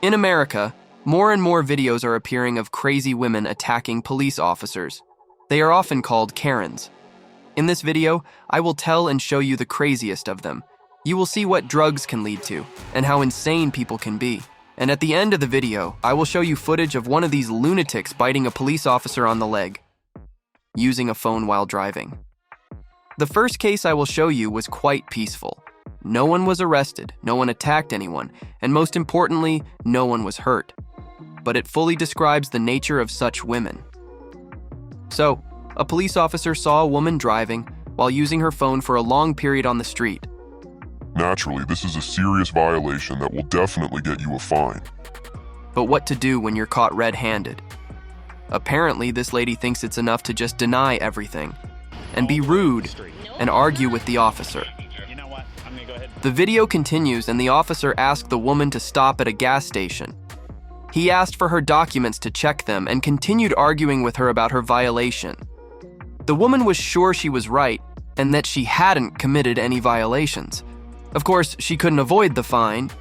In America, more and more videos are appearing of crazy women attacking police officers. They are often called Karens. In this video, I will tell and show you the craziest of them. You will see what drugs can lead to and how insane people can be. And at the end of the video, I will show you footage of one of these lunatics biting a police officer on the leg, using a phone while driving. The first case I will show you was quite peaceful. No one was arrested, no one attacked anyone, and most importantly, no one was hurt. But it fully describes the nature of such women. So, a police officer saw a woman driving while using her phone for a long period on the street. Naturally, this is a serious violation that will definitely get you a fine. But what to do when you're caught red-handed? Apparently, this lady thinks it's enough to just deny everything and be rude and argue with the officer. The video continues and the officer asked the woman to stop at a gas station. He asked for her documents to check them and continued arguing with her about her violation. The woman was sure she was right and that she hadn't committed any violations. Of course, she couldn't avoid the fine,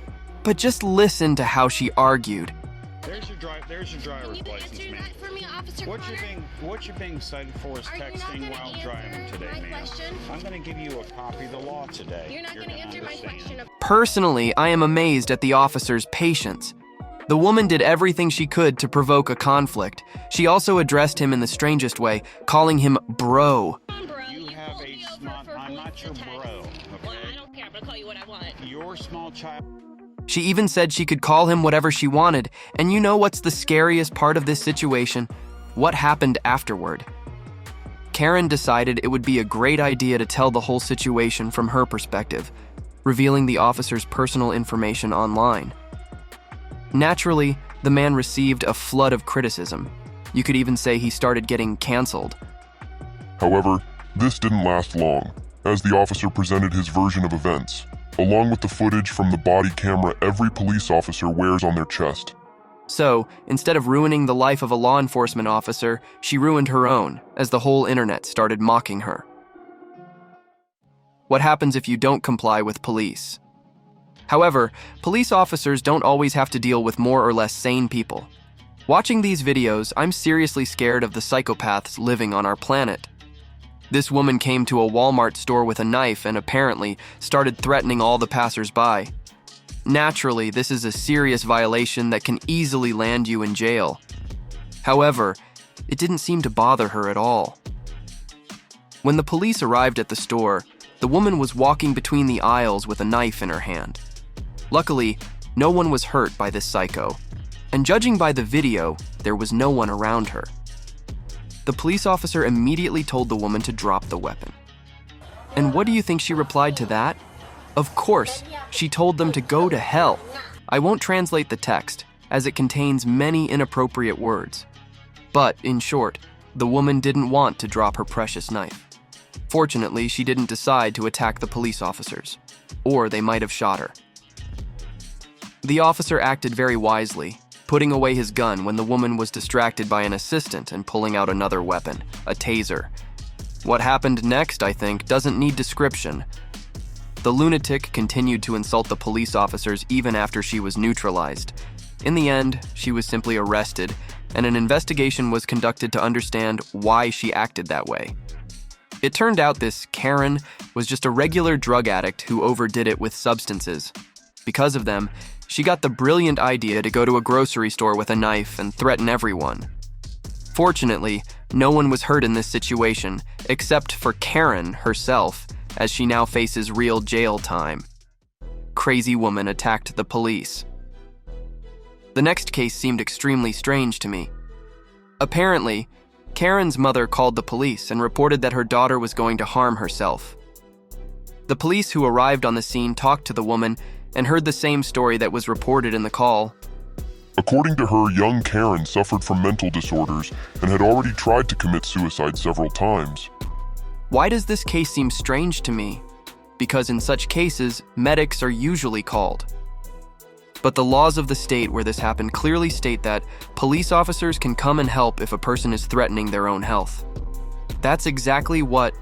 but just listen to how she argued. There's your driver's license, ma'am. What you're being cited for is texting while driving today, ma'am. I'm going to give you a copy of the law today. You're not going to answer my question. Personally, I am amazed at the officer's patience. The woman did everything she could to provoke a conflict. She also addressed him in the strangest way, calling him bro. You have a small... I'm not your bro, okay? Well, I don't care. I'm going to call you what I want. Your small child... She even said she could call him whatever she wanted. And you know what's the scariest part of this situation? What happened afterward? Karen decided it would be a great idea to tell the whole situation from her perspective, revealing the officer's personal information online. Naturally, the man received a flood of criticism. You could even say he started getting canceled. However, this didn't last long, as the officer presented his version of events, along with the footage from the body camera every police officer wears on their chest. So, instead of ruining the life of a law enforcement officer, she ruined her own, as the whole internet started mocking her. What happens if you don't comply with police? However, police officers don't always have to deal with more or less sane people. Watching these videos, I'm seriously scared of the psychopaths living on our planet. This woman came to a Walmart store with a knife and apparently started threatening all the passers-by. Naturally, this is a serious violation that can easily land you in jail. However, it didn't seem to bother her at all. When the police arrived at the store, the woman was walking between the aisles with a knife in her hand. Luckily, no one was hurt by this psycho, and judging by the video, there was no one around her. The police officer immediately told the woman to drop the weapon. And what do you think she replied to that? Of course, she told them to go to hell. I won't translate the text, as it contains many inappropriate words. But, in short, the woman didn't want to drop her precious knife. Fortunately, she didn't decide to attack the police officers, or they might have shot her. The officer acted very wisely, putting away his gun when the woman was distracted by an assistant and pulling out another weapon, a taser. What happened next, I think, doesn't need description. The lunatic continued to insult the police officers even after she was neutralized. In the end, she was simply arrested, and an investigation was conducted to understand why she acted that way. It turned out this Karen was just a regular drug addict who overdid it with substances. Because of them, she got the brilliant idea to go to a grocery store with a knife and threaten everyone. Fortunately, no one was hurt in this situation, except for Karen herself, as she now faces real jail time. Crazy woman attacked the police. The next case seemed extremely strange to me. Apparently, Karen's mother called the police and reported that her daughter was going to harm herself. The police who arrived on the scene talked to the woman and heard the same story that was reported in the call. According to her, young Karen suffered from mental disorders and had already tried to commit suicide several times. Why does this case seem strange to me? Because in such cases, medics are usually called. But the laws of the state where this happened clearly state that police officers can come and help if a person is threatening their own health. That's exactly what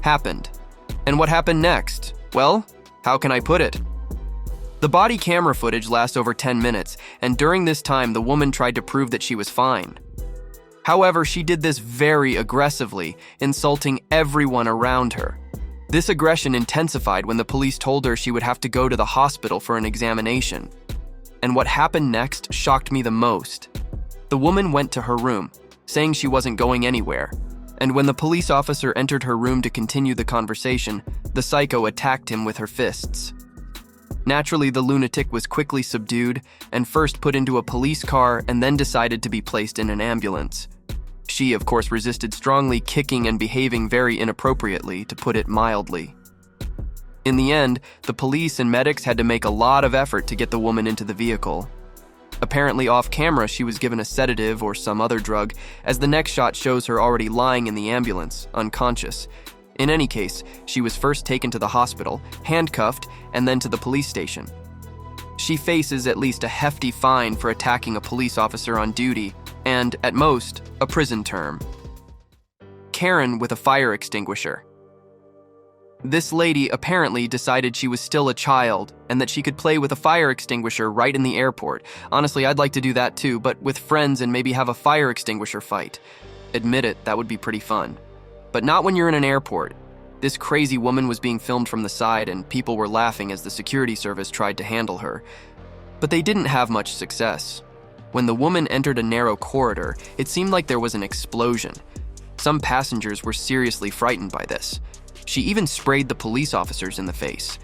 happened. And what happened next? Well, how can I put it? The body camera footage lasts over 10 minutes, and during this time, the woman tried to prove that she was fine. However, she did this very aggressively, insulting everyone around her. This aggression intensified when the police told her she would have to go to the hospital for an examination. And what happened next shocked me the most. The woman went to her room, saying she wasn't going anywhere. And when the police officer entered her room to continue the conversation, the psycho attacked him with her fists. Naturally, the lunatic was quickly subdued and first put into a police car and then decided to be placed in an ambulance. She, of course, resisted strongly, kicking and behaving very inappropriately, to put it mildly. In the end, the police and medics had to make a lot of effort to get the woman into the vehicle. Apparently off camera, she was given a sedative or some other drug, as the next shot shows her already lying in the ambulance, unconscious. In any case, she was first taken to the hospital, handcuffed, and then to the police station. She faces at least a hefty fine for attacking a police officer on duty, and, at most, a prison term. Karen with a fire extinguisher. This lady apparently decided she was still a child and that she could play with a fire extinguisher right in the airport. Honestly, I'd like to do that too, but with friends and maybe have a fire extinguisher fight. Admit it, that would be pretty fun. But not when you're in an airport. This crazy woman was being filmed from the side and people were laughing as the security service tried to handle her. But they didn't have much success. When the woman entered a narrow corridor, it seemed like there was an explosion. Some passengers were seriously frightened by this. She even sprayed the police officers in the face.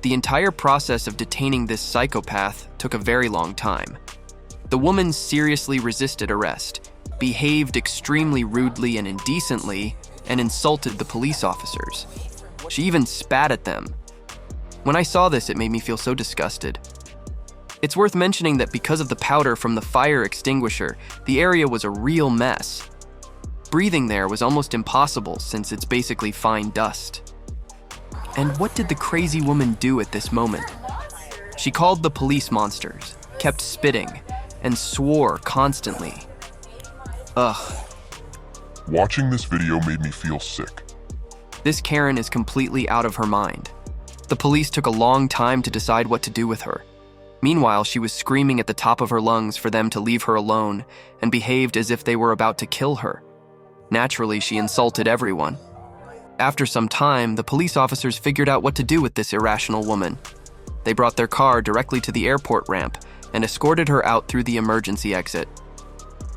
The entire process of detaining this psychopath took a very long time. The woman seriously resisted arrest, behaved extremely rudely and indecently, and insulted the police officers. She even spat at them. When I saw this, it made me feel so disgusted. It's worth mentioning that because of the powder from the fire extinguisher, the area was a real mess. Breathing there was almost impossible since it's basically fine dust. And what did the crazy woman do at this moment? She called the police monsters, kept spitting, and swore constantly. Ugh. Watching this video made me feel sick. This Karen is completely out of her mind. The police took a long time to decide what to do with her. Meanwhile, she was screaming at the top of her lungs for them to leave her alone and behaved as if they were about to kill her. Naturally, she insulted everyone. After some time, the police officers figured out what to do with this irrational woman. They brought their car directly to the airport ramp and escorted her out through the emergency exit.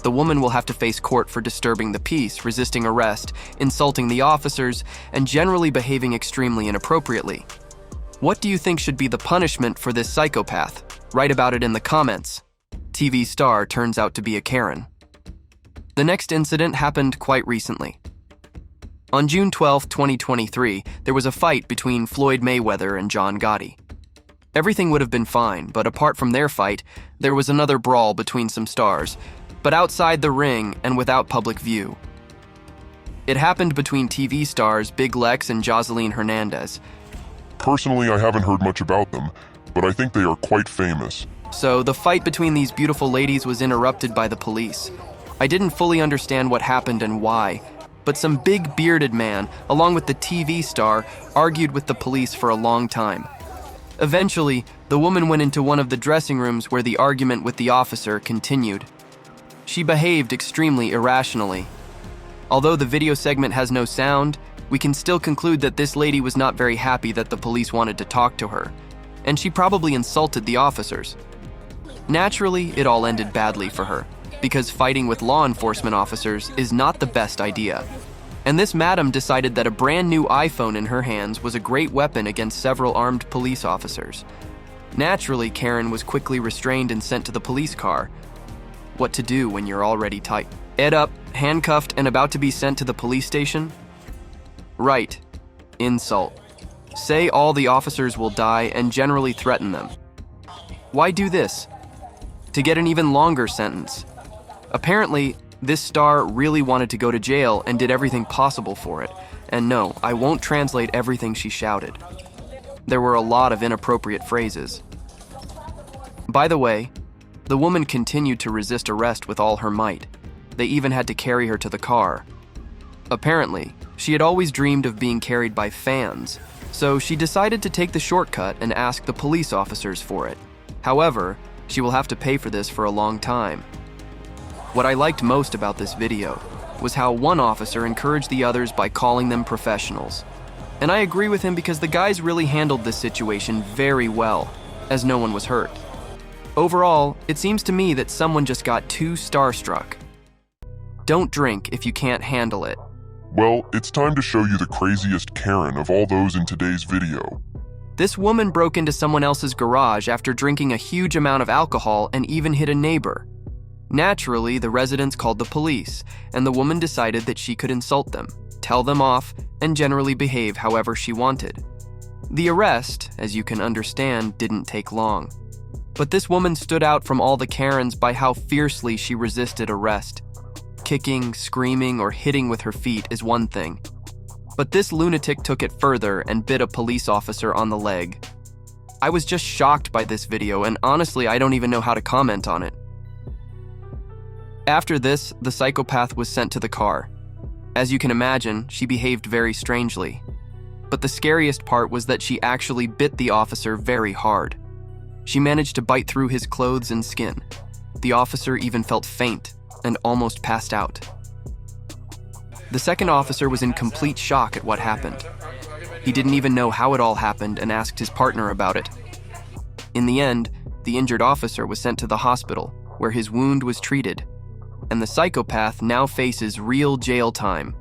The woman will have to face court for disturbing the peace, resisting arrest, insulting the officers, and generally behaving extremely inappropriately. What do you think should be the punishment for this psychopath? Write about it in the comments. TV star turns out to be a Karen. The next incident happened quite recently. On June 12, 2023, there was a fight between Floyd Mayweather and John Gotti. Everything would have been fine, but apart from their fight, there was another brawl between some stars, but outside the ring and without public view. It happened between TV stars Big Lex and Joseline Hernandez. Personally, I haven't heard much about them, but I think they are quite famous. So the fight between these beautiful ladies was interrupted by the police. I didn't fully understand what happened and why, but some big bearded man, along with the TV star, argued with the police for a long time. Eventually, the woman went into one of the dressing rooms where the argument with the officer continued. She behaved extremely irrationally. Although the video segment has no sound, we can still conclude that this lady was not very happy that the police wanted to talk to her, and she probably insulted the officers. Naturally, it all ended badly for her, because fighting with law enforcement officers is not the best idea. And this madam decided that a brand new iPhone in her hands was a great weapon against several armed police officers. Naturally, Karen was quickly restrained and sent to the police car. What to do when you're already tight? Up, handcuffed, and about to be sent to the police station? Right. Insult. Say all the officers will die and generally threaten them. Why do this? To get an even longer sentence. Apparently, this star really wanted to go to jail and did everything possible for it. And no, I won't translate everything she shouted. There were a lot of inappropriate phrases. By the way, the woman continued to resist arrest with all her might. They even had to carry her to the car. Apparently, she had always dreamed of being carried by fans, So she decided to take the shortcut and ask the police officers for it. However, she will have to pay for this for a long time. What I liked most about this video was how one officer encouraged the others by calling them professionals. And I agree with him because the guys really handled this situation very well, as no one was hurt. Overall, it seems to me that someone just got too starstruck. Don't drink if you can't handle it. Well, it's time to show you the craziest Karen of all those in today's video. This woman broke into someone else's garage after drinking a huge amount of alcohol and even hit a neighbor. Naturally, the residents called the police, and the woman decided that she could insult them, tell them off, and generally behave however she wanted. The arrest, as you can understand, didn't take long. But this woman stood out from all the Karens by how fiercely she resisted arrest. Kicking, screaming, or hitting with her feet is one thing. But this lunatic took it further and bit a police officer on the leg. I was just shocked by this video, and honestly, I don't even know how to comment on it. After this, the psychopath was sent to the car. As you can imagine, she behaved very strangely. But the scariest part was that she actually bit the officer very hard. She managed to bite through his clothes and skin. The officer even felt faint and almost passed out. The second officer was in complete shock at what happened. He didn't even know how it all happened and asked his partner about it. In the end, the injured officer was sent to the hospital, where his wound was treated, and the psychopath now faces real jail time.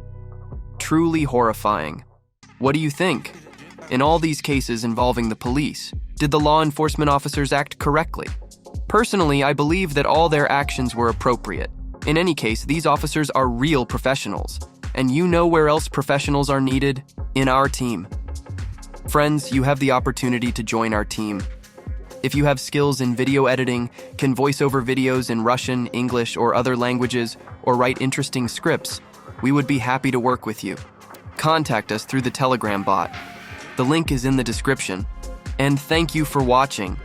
Truly horrifying. What do you think? In all these cases involving the police, did the law enforcement officers act correctly? Personally, I believe that all their actions were appropriate. In any case, these officers are real professionals. And you know where else professionals are needed? In our team. Friends, you have the opportunity to join our team. If you have skills in video editing, can voice over videos in Russian, English, or other languages, or write interesting scripts, we would be happy to work with you. Contact us through the Telegram bot. The link is in the description. And thank you for watching.